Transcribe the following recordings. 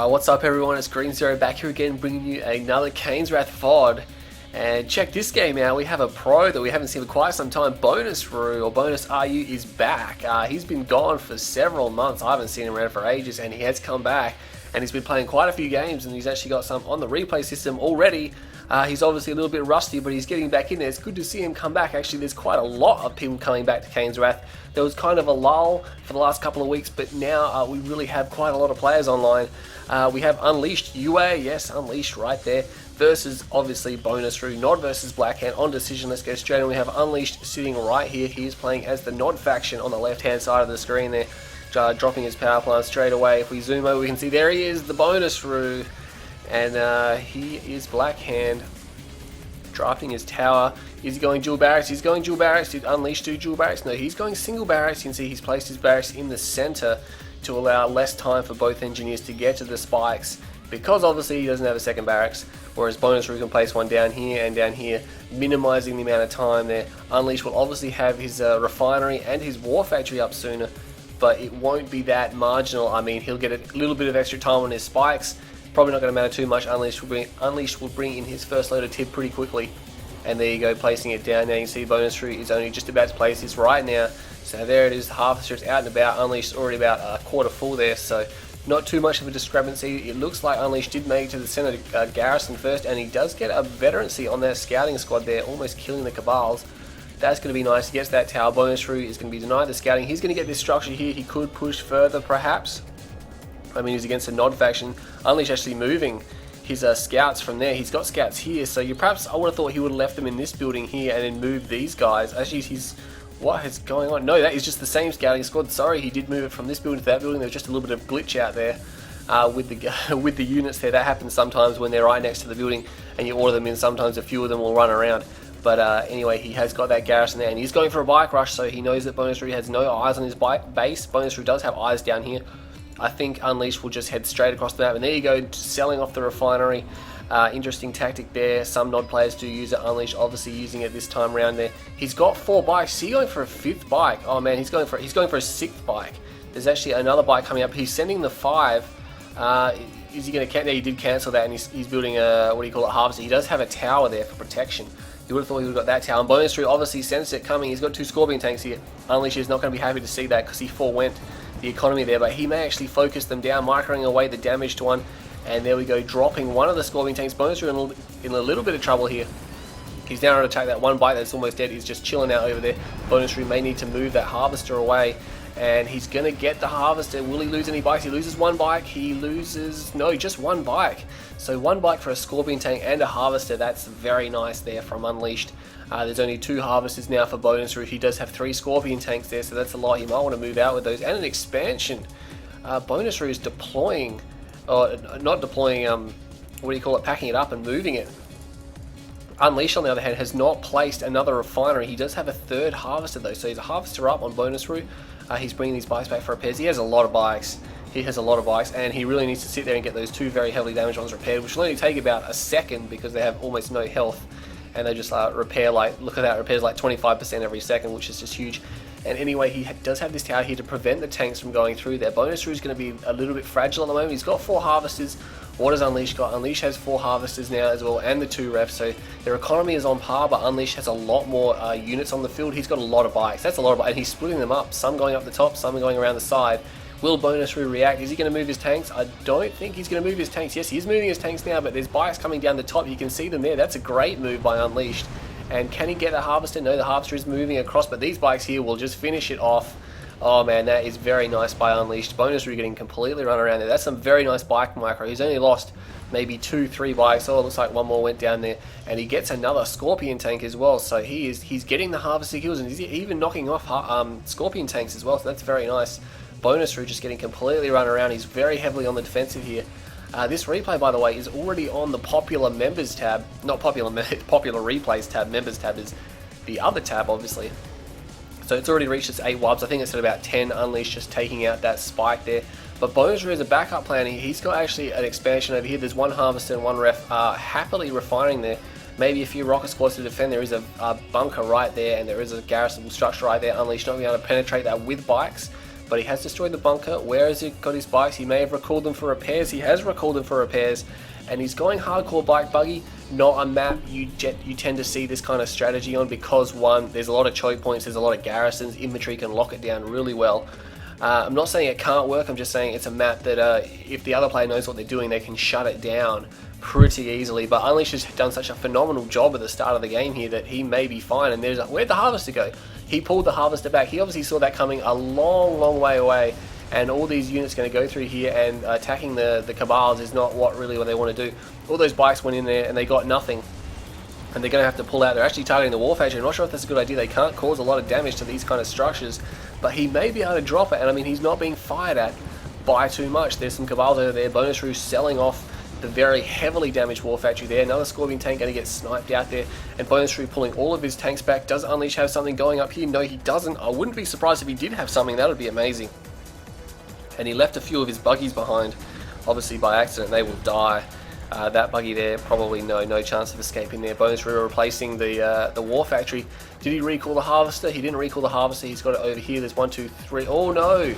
What's up everyone, it's Green Zero back here again bringing you another Kane's Wrath VOD. And check this game out, we have a pro that we haven't seen for quite some time. Bonus RU, or Bonus RU, is back. He's been gone for several months. I haven't seen him around for ages, and he has come back. And he's been playing quite a few games, and he's actually got some on the replay system already. He's obviously a little bit rusty, but he's getting back in there. It's good to see him come back. Actually, there's quite a lot of people coming back to Kane's Wrath. There was kind of a lull for the last couple of weeks, but now we really have quite a lot of players online. We have Unleashed UA, yes, Unleashed right there, versus obviously Bonus RU, Nod versus Blackhand on decision. Let's go straight in. We have Unleashed sitting right here. He is playing as the Nod faction on the left-hand side of the screen there, dropping his power plant straight away. If we zoom over, we can see there he is, the Bonus RU. And he is Blackhand, drafting his tower. Is he going dual barracks? He's going dual barracks. Did Unleashed do dual barracks? No, he's going single barracks. You can see he's placed his barracks in the center to allow less time for both engineers to get to the spikes, because obviously he doesn't have a second barracks, whereas Bonus RU can place one down here and down here, minimizing the amount of time there. Unleashed will obviously have his refinery and his war factory up sooner, but it won't be that marginal. I mean, he'll get a little bit of extra time on his spikes. Probably not going to matter too much. Unleashed will bring in his first load of tib pretty quickly. And there you go, placing it down. Now you can see Bonus RU is only just about to place this right now. So there it is, the Harvester is out and about. Unleashed already about a quarter full there, so not too much of a discrepancy. It looks like Unleashed did make it to the center garrison first, and he does get a veterancy on that scouting squad there, almost killing the Cabals. That's going to be nice. He gets that tower. Bonus RU is going to be denied the scouting. He's going to get this structure here. He could push further perhaps. I mean, he's against the Nod faction. Unleashed actually moving his scouts from there. He's got scouts here, so perhaps I would have thought he would have left them in this building here and then moved these guys. Actually, what is going on? No, that is just the same scouting squad. Sorry, he did move it from this building to that building. There's just a little bit of glitch out there with the units there. That happens sometimes when they're right next to the building and you order them in. Sometimes a few of them will run around. But anyway, he has got that garrison there, and he's going for a bike rush, so he knows that Bonus RU has no eyes on his base. Bonus RU does have eyes down here. I think Unleashed will just head straight across the map, and there you go, selling off the refinery. Interesting tactic there. Some Nod players do use it. Unleashed obviously using it this time around there. He's got 4 bikes. Is he going for a 5th bike? Oh man, he's going for a 6th bike. There's actually another bike coming up. He's sending the 5. Is he going to cancel? He did cancel that, and he's building a, what do you call it, harvester. He does have a tower there for protection. You would have thought he would have got that tower. And Bonus RU obviously sensed it coming. He's got 2 Scorpion tanks here. Unleashed is not going to be happy to see that because he forewent the economy there, but he may actually focus them down, microing away the damage to one. And there we go, dropping one of the Scorpion tanks. Bonus RU in a little bit of trouble here. He's now to attack that one bike that's almost dead. He's just chilling out over there. Bonus RU may need to move that harvester away, and he's going to get the harvester. Will he lose any bikes? He loses 1 bike. He loses, no, just 1 bike. So 1 bike for a Scorpion tank and a harvester. That's very nice there from Unleashed. There's only 2 harvesters now for Bonus RU. He does have 3 Scorpion tanks there, so that's a lot. He might want to move out with those. And an expansion. Bonus RU is deploying, or not deploying, what do you call it, packing it up and moving it. Unleashed, on the other hand, has not placed another refinery. He does have a 3rd harvester though, so he's a harvester up on Bonus RU. He's bringing these bikes back for repairs. He has a lot of bikes. And he really needs to sit there and get those 2 very heavily damaged ones repaired, which will only take about a second because they have almost no health. And they just repair, like, look at that, repairs like 25% every second, which is just huge. And anyway, he does have this tower here to prevent the tanks from going through there. Bonus RU is going to be a little bit fragile at the moment. He's got 4 harvesters. What has Unleashed got? Unleashed has 4 harvesters now as well, and the 2 refs, so their economy is on par, but Unleashed has a lot more units on the field. He's got a lot of bikes. That's a lot of bikes, and he's splitting them up. Some going up the top, some going around the side. Will Bonus RU react? Is he going to move his tanks? I don't think he's going to move his tanks. Yes, he is moving his tanks now, but there's bikes coming down the top. You can see them there. That's a great move by Unleashed. And can he get a harvester? No, the harvester is moving across, but these bikes here will just finish it off. Oh man, that is very nice by Unleashed. Bonus RU getting completely run around there. That's some very nice bike micro. He's only lost maybe 2-3 bikes. Oh, it looks like one more went down there, and he gets another Scorpion tank as well. So he's getting the harvester kills, and he's even knocking off Scorpion tanks as well. So that's very nice. Bonus RU just getting completely run around. He's very heavily on the defensive here. This replay, by the way, is already on the popular members tab. Not popular, popular replays tab. Members tab is the other tab, obviously. So it's already reached its 8 wubs. I think it's at about 10. Unleashed just taking out that spike there. But Bonus RU as a backup plan, he's got actually an expansion over here. There's 1 harvester and 1 ref happily refining there. Maybe a few rocket squads to defend. There is a bunker right there, and there is a garrisonable structure right there. Unleashed not being able to penetrate that with bikes. but he has destroyed the bunker. Where has he got his bikes? He may have recalled them for repairs. He has recalled them for repairs, and he's going hardcore bike buggy. Not a map you tend to see this kind of strategy on, because one, there's a lot of choke points, there's a lot of garrisons, infantry can lock it down really well. I'm not saying it can't work, I'm just saying it's a map that if the other player knows what they're doing, they can shut it down pretty easily. But Unleashed has done such a phenomenal job at the start of the game here that he may be fine. And where'd the Harvester go? He pulled the Harvester back. He obviously saw that coming a long way away, and all these units going to go through here, and attacking the Cabals is not what they want to do. All those bikes went in there and they got nothing, and they're going to have to pull out. They're actually targeting the War Factory. I'm not sure if that's a good idea. They can't cause a lot of damage to these kind of structures, but he may be able to drop it. And I mean, he's not being fired at by too much. There's some Cabals over there. Bonus Ruse selling off the very heavily damaged War Factory there. Another Scorpion tank going to get sniped out there, and Bonus Ruse pulling all of his tanks back. Does Unleash have something going up here? No, he doesn't. I wouldn't be surprised if he did have something. That would be amazing. And he left a few of his buggies behind, obviously by accident. They will die. That buggy there, probably no chance of escaping there. Bonus Ruse replacing the War Factory. Did he recall the Harvester? He didn't recall the Harvester. He's got it over here. There's 1, 2, 3. Oh no!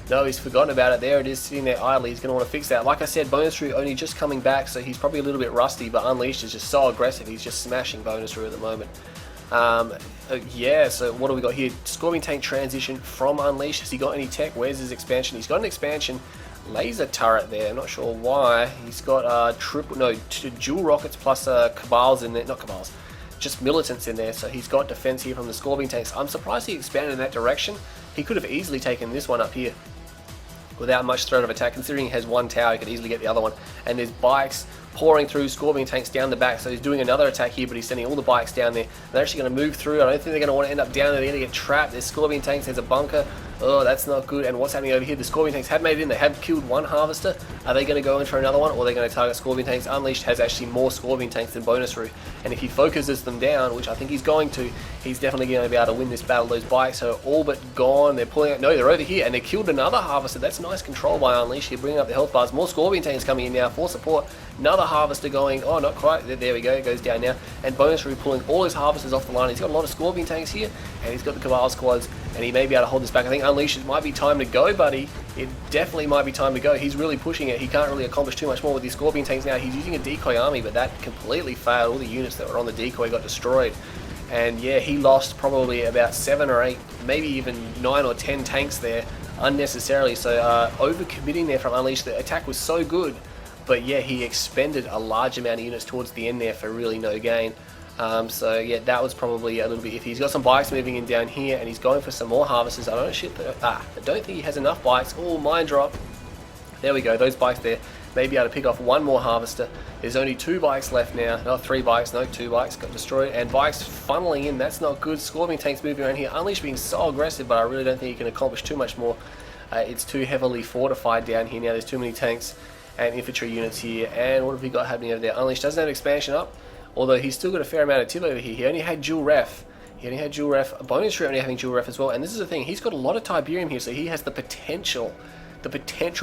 No, he's forgotten about it. There it is, sitting there idly. He's going to want to fix that. Like I said, Bonus Ruse only just coming back, so he's probably a little bit rusty, but Unleashed is just so aggressive. He's just smashing Bonus Ruse at the moment. Yeah, so what do we got here? Scorpion tank transition from Unleashed. Has he got any tech? Where's his expansion? He's got an expansion laser turret there. I'm not sure why. He's got dual rockets plus Cabals in there. Not Cabals, just militants in there. So he's got defense here from the Scorpion tanks. I'm surprised he expanded in that direction. He could have easily taken this one up here without much threat of attack. Considering he has one tower, he could easily get the other one. And there's bikes pouring through Scorpion tanks down the back, so he's doing another attack here, but he's sending all the bikes down there. They're actually going to move through. I don't think they're going to want to end up down there. They're going to get trapped. There's Scorpion tanks, there's a bunker. Oh, that's not good. And what's happening over here? The Scorpion tanks have made it in. They have killed one Harvester. Are they going to go in for another one, or are they going to target Scorpion tanks? Unleashed has actually more Scorpion tanks than Bonus Ruse, and if he focuses them down, which I think he's going to, he's definitely going to be able to win this battle. Those bikes are all but gone. They're pulling out. No, they're over here, and they killed another Harvester. That's nice control by Unleashed here, bringing up the health bars. More Scorpion tanks coming in now for support. Another Harvester going, oh, not quite, there we go, it goes down now. And Bonus Ruse pulling all his Harvesters off the line. He's got a lot of Scorpion tanks here, and he's got the Cabal squads, and he may be able to hold this back. I think Unleashed, it might be time to go, buddy. It definitely might be time to go. He's really pushing it. He can't really accomplish too much more with these Scorpion tanks now. He's using a decoy army, but that completely failed. All the units that were on the decoy got destroyed. And yeah, he lost probably about 7 or 8, maybe even 9 or 10 tanks there unnecessarily. So overcommitting there from Unleashed. The attack was so good, but yeah, he expended a large amount of units towards the end there for really no gain. So yeah, that was probably a little bit iffy. He's got some bikes moving in down here, and he's going for some more Harvesters. I don't think he has enough bikes. Oh, mine drop. There we go, those bikes there. Maybe able to pick off one more Harvester. There's only 2 bikes left now. Not 3 bikes, no, 2 bikes got destroyed. And bikes funneling in, that's not good. Scorpion tanks moving around here. Unleashed being so aggressive, but I really don't think he can accomplish too much more. It's too heavily fortified down here now. There's too many tanks and infantry units here. And what have we got happening over there? Unleashed doesn't have expansion up, although he's still got a fair amount of tip over here. He only had dual ref. Bonus Ruse only having dual ref as well. And this is the thing, he's got a lot of Tiberium here, so he has the potential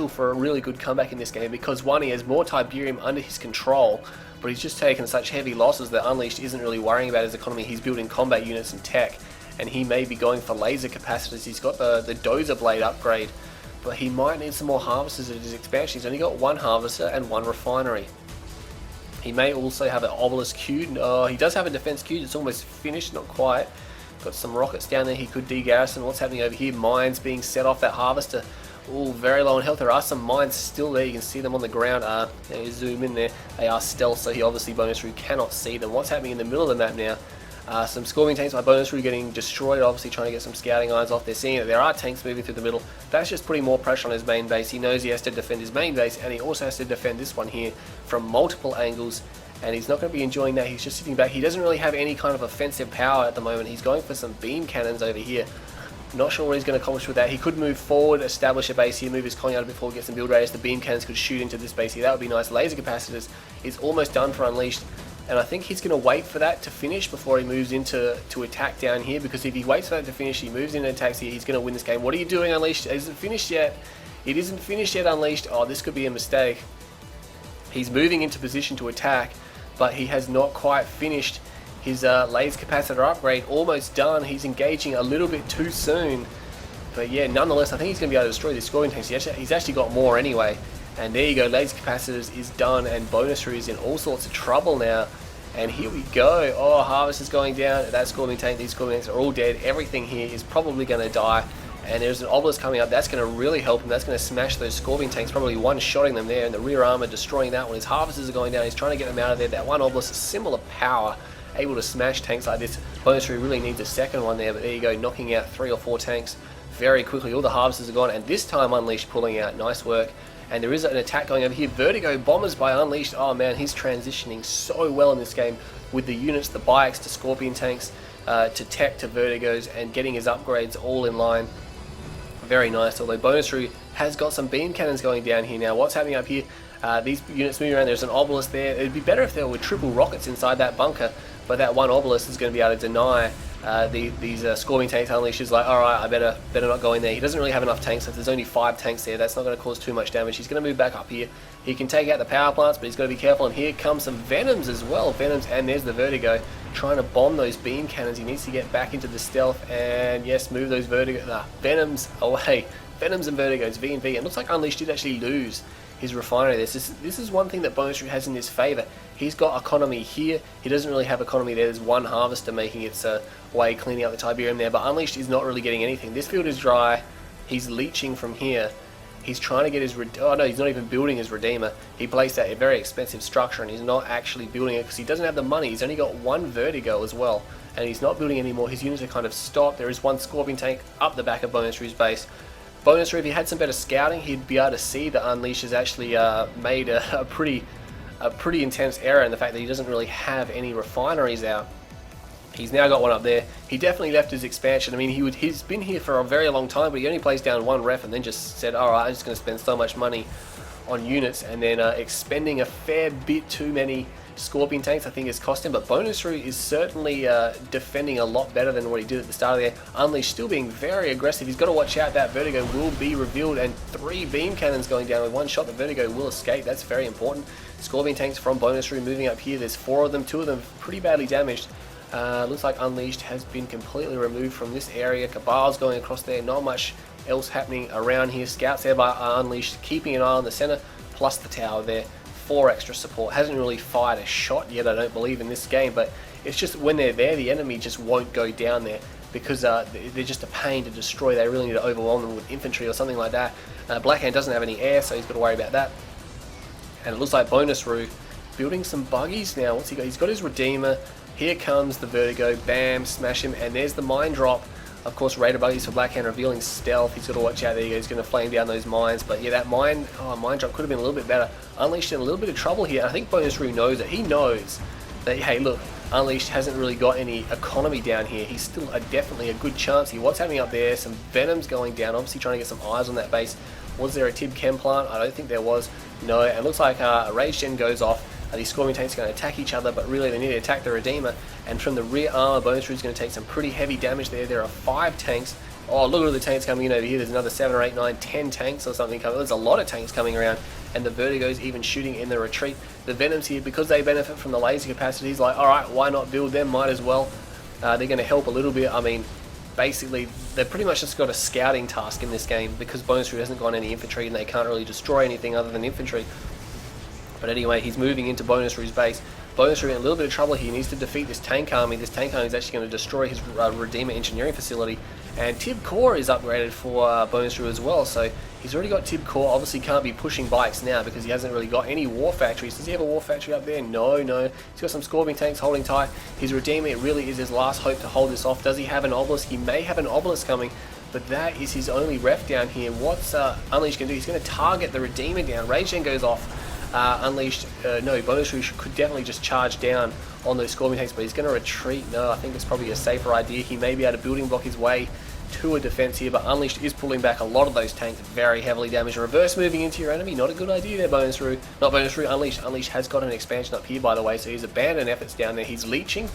for a really good comeback in this game, because one, he has more Tiberium under his control, but he's just taken such heavy losses that Unleashed isn't really worrying about his economy. He's building combat units and tech, and he may be going for laser capacitors. He's got the Dozer Blade upgrade, but he might need some more Harvesters at his expansion. He's only got 1 Harvester and 1 Refinery. He may also have an Obelisk queued. Oh, he does have a defense queued. It's almost finished, not quite. Got some rockets down there he could de-garrison. What's happening over here? Mines being set off that Harvester. Oh, very low on health. There are some mines still there. You can see them on the ground. You zoom in there. They are stealth, so he obviously Bonus Ruse cannot see them. What's happening in the middle of the map now? Some Scorpion tanks by Bonus Ruse getting destroyed, obviously trying to get some scouting irons off. They're seeing that there are tanks moving through the middle. That's just putting more pressure on his main base. He knows he has to defend his main base, and he also has to defend this one here from multiple angles, and he's not going to be enjoying that. He's just sitting back. He doesn't really have any kind of offensive power at the moment. He's going for some beam cannons over here. Not sure what he's going to accomplish with that. He could move forward, establish a base here, move his colony out a bit before he gets some build radius. The beam cannons could shoot into this base here. That would be nice. Laser capacitors is almost done for Unleashed, and I think he's going to wait for that to finish before he moves into attack down here, because if he waits for that to finish, he moves in and attacks here, he's going to win this game. What are you doing, Unleashed? It isn't finished yet. It isn't finished yet, Unleashed. Oh, this could be a mistake. He's moving into position to attack, but he has not quite finished his laser capacitor upgrade. Almost done. He's engaging a little bit too soon. But yeah, nonetheless, I think he's going to be able to destroy these scoring tanks. He's actually got more anyway. And there you go, laser capacitors is done, and Bonus Rue is in all sorts of trouble now. And here we go. Oh, Harvest is going down. That scoring tank, these scoring tanks are all dead. Everything here is probably going to die. And there's an Obelisk coming up. That's going to really help him. That's going to smash those Scorpion tanks, probably one-shotting them there. And the rear armor destroying that one. His Harvesters are going down. He's trying to get them out of there. That one Obelisk is similar power, able to smash tanks like this. Bonus Rue really needs a second one there. But there you go, knocking out 3 or 4 tanks very quickly. All the Harvesters are gone. And this time Unleashed pulling out. Nice work. And there is an attack going over here. Vertigo Bombers by Unleashed. Oh man, he's transitioning so well in this game with the units, the bikes to Scorpion tanks, to tech to Vertigos, and getting his upgrades all in line. Very nice, although Bonus Rue has got some beam cannons going down here now. What's happening up here? These units moving around, there's an Obelisk there. It'd be better if there were triple rockets inside that bunker, but that one Obelisk is going to be able to deny these Scorpion tanks. Unleashed is like, alright, I better not go in there. He doesn't really have enough tanks. If there's only 5 tanks there, that's not going to cause too much damage. He's going to move back up here. He can take out the power plants, but he's got to be careful. And here comes some Venoms as well. Venoms, and there's the Vertigo trying to bomb those beam cannons. He needs to get back into the stealth, and yes, move those Venoms away. Venoms and Vertigos, V and V. And looks like Unleashed did actually lose his refinery. This is one thing that Bonus Rue has in his favour. He's got economy here. He doesn't really have economy there. There's one Harvester making its way, cleaning out the Tiberium there, but Unleashed is not really getting anything. This field is dry. He's leeching from here. He's trying to get his... Oh no, he's not even building his Redeemer. He placed that a very expensive structure, and he's not actually building it because he doesn't have the money. He's only got 1 Vertigo as well, and he's not building anymore. His units are kind of stopped. There is 1 Scorpion tank up the back of Bonus Rue's base. Bonus Rue, if he had some better scouting, he'd be able to see that Unleashed has actually made a pretty intense error in the fact that he doesn't really have any refineries out. He's now got one up there. He definitely left his expansion. I mean, he's been here for a very long time, but he only placed down 1 ref and then just said, alright, I'm just going to spend so much money on units, and then expending a fair bit too many Scorpion tanks I think has cost him. But Bonus Rue is certainly defending a lot better than what he did at the start of there. Unleashed still being very aggressive. He's got to watch out. That Vertigo will be revealed, and 3 beam cannons going down. With 1 shot, the Vertigo will escape. That's very important. Scorpion tanks from Bonus Rue moving up here. There's 4 of them, 2 of them pretty badly damaged. Looks like Unleashed has been completely removed from this area. Cabal's going across there. Not much else happening around here. Scouts there by Unleashed, keeping an eye on the center, plus the tower there. 4 extra support. Hasn't really fired a shot yet, I don't believe, in this game, but it's just when they're there, the enemy just won't go down there because they're just a pain to destroy. They really need to overwhelm them with infantry or something like that. Blackhand doesn't have any air, so he's got to worry about that. And it looks like Bonus Rue building some buggies now. What's he got? He's got his Redeemer. Here comes the Vertigo. Bam, smash him. And there's the mine drop. Of course, Raider buggies for Blackhand revealing stealth. He's got to watch out. There he goes. He's going to flame down those mines. But yeah, that mine drop could have been a little bit better. Unleashed in a little bit of trouble here. I think Bonus Rue knows it. He knows that, hey, look, Unleashed hasn't really got any economy down here. He's still definitely a good chance here. What's happening up there? Some Venoms going down. Obviously trying to get some eyes on that base. Was there a Tib Chem plant? I don't think there was. No. And it looks like a Rage Gen goes off. These Scorpion tanks are going to attack each other, but really they need to attack the Redeemer. And from the rear armor, Bonus Rue is going to take some pretty heavy damage there. There are 5 tanks. Oh, look at all the tanks coming in over here. There's another 7 or 8, 9, 10 tanks or something coming. There's a lot of tanks coming around, and the Vertigo's even shooting in the retreat. The Venoms here, because they benefit from the laser capacity, he's like, alright, why not build them? Might as well. They're going to help a little bit. I mean, basically, they've pretty much just got a scouting task in this game because Bonus Rue hasn't got any infantry and they can't really destroy anything other than infantry. But anyway, he's moving into Bonus Rue's base. Bonus Rue in a little bit of trouble here. He needs to defeat this tank army. This tank army is actually going to destroy his Redeemer engineering facility. And Tib Core is upgraded for Bonus Rue as well. So he's already got Tib Core. Obviously can't be pushing bikes now because he hasn't really got any war factories. Does he have a war factory up there? No. He's got some Scorpion tanks holding tight. His Redeemer, it really is his last hope to hold this off. Does he have an Obelisk? He may have an Obelisk coming, but that is his only ref down here. What's Unleashed going to do? He's going to target the Redeemer down. Rage Gen goes off. Unleashed, no, Bonus Rue could definitely just charge down on those Scorpion tanks, but he's going to retreat. No, I think it's probably a safer idea. He may be able to building block his way to a defense here, but Unleashed is pulling back a lot of those tanks, very heavily damaged. Reverse moving into your enemy, not a good idea there, Bonus Rue. Not Bonus Rue, Unleashed. Unleashed has got an expansion up here, by the way, so he's abandoned efforts down there. He's leeching,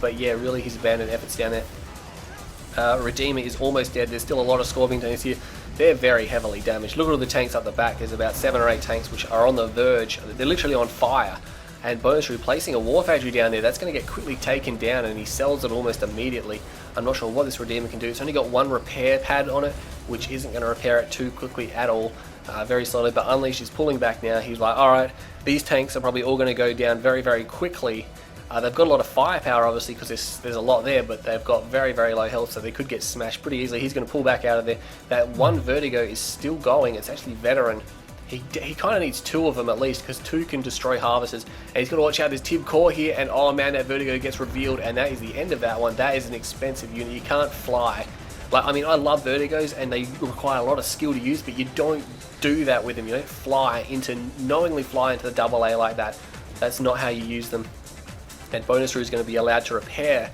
but yeah, really, he's abandoned efforts down there. Redeemer is almost dead. There's still a lot of Scorpion tanks here. They're very heavily damaged. Look at all the tanks up the back. There's about 7 or 8 tanks which are on the verge. They're literally on fire. And Bonus Rue placing a war factory down there. That's going to get quickly taken down, and he sells it almost immediately. I'm not sure what this Redeemer can do. It's only got 1 repair pad on it. which isn't going to repair it too quickly at all. Very slowly, but Unleashed is pulling back now. He's like, alright, these tanks are probably all going to go down very, very quickly. They've got a lot of firepower, obviously, because there's a lot there, but they've got very, very low health, so they could get smashed pretty easily. He's going to pull back out of there. That one Vertigo is still going. It's actually Veteran. He kind of needs 2 of them at least, because 2 can destroy Harvesters. And he's got to watch out this Tib Core here, and oh man, that Vertigo gets revealed, and that is the end of that one. That is an expensive unit. You can't fly. Like, I mean, I love Vertigos, and they require a lot of skill to use, but you don't do that with them. You don't knowingly fly into the AA like that. That's not how you use them. And Bonus Roo is going to be allowed to repair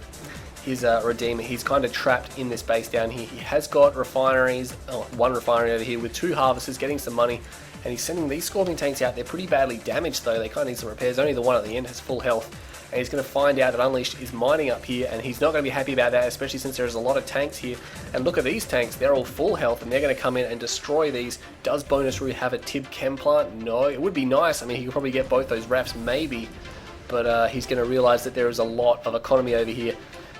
his Redeemer. He's kind of trapped in this base down here. He has got refineries, one refinery over here with 2 Harvesters getting some money, and he's sending these Scorpion tanks out. They're pretty badly damaged though. They kind of need some repairs. Only the one at the end has full health, and he's going to find out that Unleashed is mining up here, and he's not going to be happy about that, especially since there's a lot of tanks here. And look at these tanks, they're all full health, and they're going to come in and destroy these. Does Bonus Roo have a Tib Chem plant? No. It would be nice. I mean, he could probably get both those refs maybe, but he's going to realize that there is a lot of economy over here.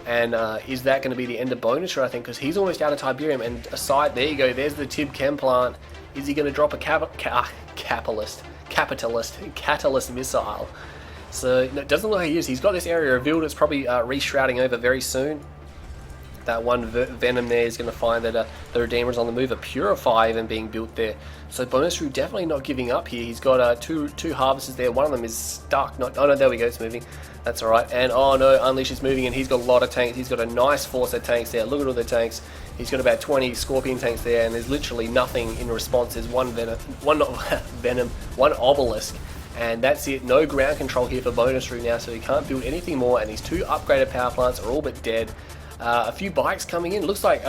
And is that going to be the end of Bonus Roo, I think, because he's almost out of Tiberium. And aside, there you go, there's the Tib Chem plant. Is he going to drop a catalyst missile? So it doesn't look like he is. He's got this area revealed. It's probably re-shrouding over very soon. That one Venom there is going to find that the Redeemer's on the move. A Purify even being built there. So Bonus Roo definitely not giving up here. He's got two Harvesters there. One of them is stuck. Oh no, there we go. It's moving. That's alright. And oh no, Unleash is moving, and he's got a lot of tanks. He's got a nice force of tanks there. Look at all the tanks. He's got about 20 Scorpion tanks there, and there's literally nothing in response. There's one Obelisk. And that's it. No ground control here for Bonus Roo now, so he can't build anything more. And his 2 upgraded power plants are all but dead. A few bikes coming in. Looks like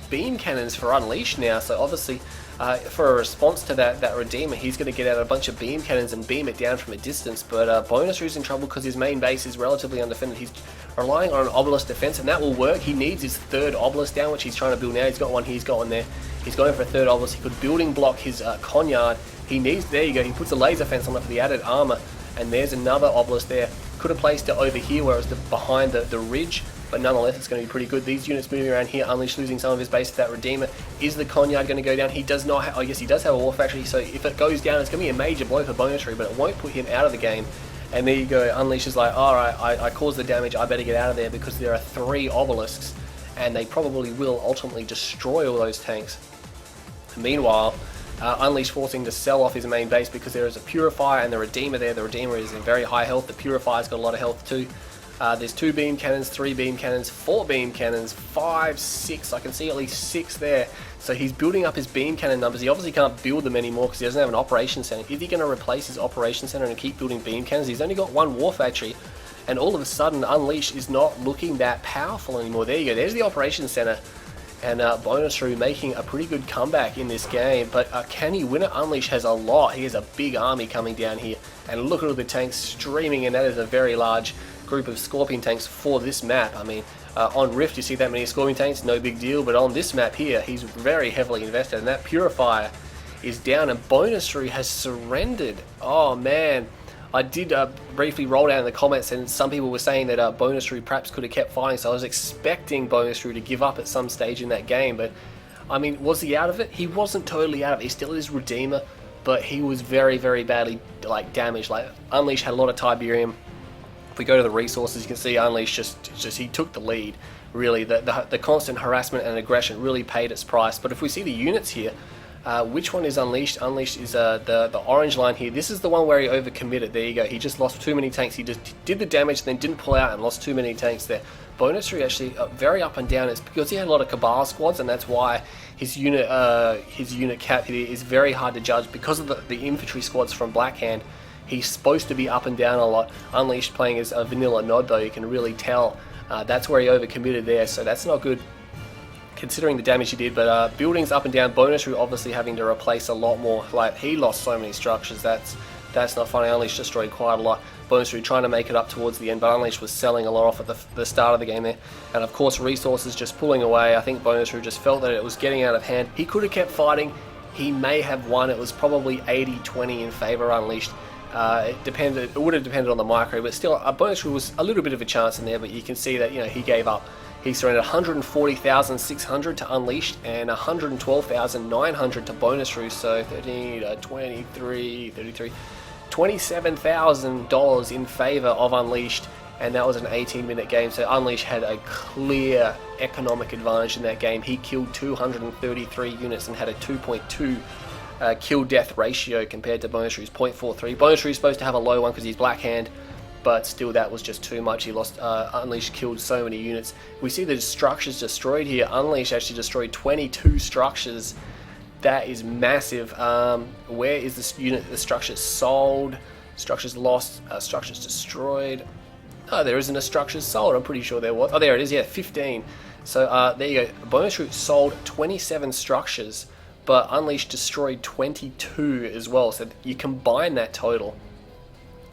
beam cannons for Unleashed now. So obviously, for a response to that Redeemer, he's going to get out a bunch of beam cannons and beam it down from a distance. But Bonus Roo's in trouble because his main base is relatively undefended. He's relying on an Obelisk defense, and that will work. He needs his 3rd Obelisk down, which he's trying to build now. He's got one here, he's got one there. He's going for a 3rd Obelisk. He could building block his Conyard. He needs, there you go, he puts a laser fence on it for the added armor, and there's another Obelisk there. Could have placed it over here where it was behind the ridge, but nonetheless it's going to be pretty good. These units moving around here, Unleashed losing some of his base to that Redeemer. Is the Conyard going to go down? He does not have, oh yes, he does have a War Factory, so if it goes down, it's going to be a major blow for Bonus Roo, but it won't put him out of the game. And there you go, Unleashed is like, alright, I caused the damage, I better get out of there, because there are 3 Obelisks, and they probably will ultimately destroy all those tanks. Meanwhile, Unleashed forcing to sell off his main base because there is a Purifier and the Redeemer there. The Redeemer is in very high health. The Purifier's got a lot of health too. There's 2 beam cannons, 3 beam cannons, 4 beam cannons, 5, 6. I can see at least 6 there. So he's building up his beam cannon numbers. He obviously can't build them anymore because he doesn't have an operation center. Is he going to replace his operation center and keep building beam cannons? He's only got 1 War Factory. And all of a sudden, Unleashed is not looking that powerful anymore. There you go. There's the operation center. And Bonus Roo making a pretty good comeback in this game. But can he win it? Unleashed has a lot. He has a big army coming down here. And look at all the tanks streaming. And that is a very large group of Scorpion tanks for this map. I mean, on Rift you see that many Scorpion tanks, no big deal. But on this map here, he's very heavily invested. And that Purifier is down. And Bonus Roo has surrendered. Oh, man. I did briefly roll down in the comments, and some people were saying that Bonus Roo perhaps could have kept fighting, so I was expecting Bonus Roo to give up at some stage in that game. But I mean, was he out of it? He wasn't totally out of it. He still is Redeemer, but he was very, very badly damaged. Like, Unleashed had a lot of Tiberium. If we go to the resources, you can see Unleashed just he took the lead. Really, the constant harassment and aggression really paid its price. But if we see the units here, which one is Unleashed? Unleashed is the orange line here. This is the one where he overcommitted. There you go. He just lost too many tanks. He just did the damage, then didn't pull out and lost too many tanks there. Bonus Roo actually very up and down. It's because he had a lot of Cabal squads, and that's why his unit cap here is very hard to judge because of the infantry squads from Blackhand. He's supposed to be up and down a lot. Unleashed playing as a vanilla Nod though, you can really tell. That's where he overcommitted there, so that's not good considering the damage he did. But buildings up and down. Bonus Roo obviously having to replace a lot more. Like, he lost so many structures. That's not funny. Unleashed destroyed quite a lot. Bonus Roo trying to make it up towards the end, but Unleashed was selling a lot off at the start of the game there. And of course, resources just pulling away. I think Bonus Roo just felt that it was getting out of hand. He could have kept fighting. He may have won. It was probably 80-20 in favor of Unleashed. It would have depended on the micro, but still, Bonus Roo was a little bit of a chance in there. But you can see that he gave up. He surrendered 140,600 to Unleashed and 112,900 to Bonus Roost. So 13, 23, 33, $27,000 in favor of Unleashed. And that was an 18-minute game, so Unleashed had a clear economic advantage in that game. He killed 233 units and had a 2.2 kill-death ratio compared to Bonus Roost 0.43. Bonus Roost is supposed to have a low one because he's Black Hand, but still that was just too much. He lost, Unleashed killed so many units. We see the structures destroyed here. Unleashed actually destroyed 22 structures. That is massive. Where is this unit? The structures sold, structures lost, structures destroyed. Oh, there isn't a structure sold. I'm pretty sure there was. Oh, there it is. Yeah, 15. So there you go. Bonus Root sold 27 structures, but Unleashed destroyed 22 as well. So you combine that total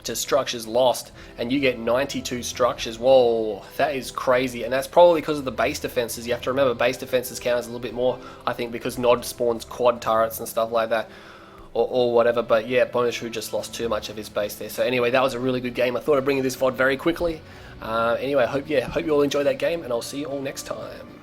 to structures lost, and you get 92 structures. Whoa, that is crazy. And that's probably because of the base defenses. You have to remember base defenses count as a little bit more, I think, because Nod spawns quad turrets and stuff like that. Or whatever, but yeah, Bonus Root just lost too much of his base there. So anyway, that was a really good game. I thought I'd bring you this VOD very quickly. Anyway, I hope you all enjoyed that game, and I'll see you all next time.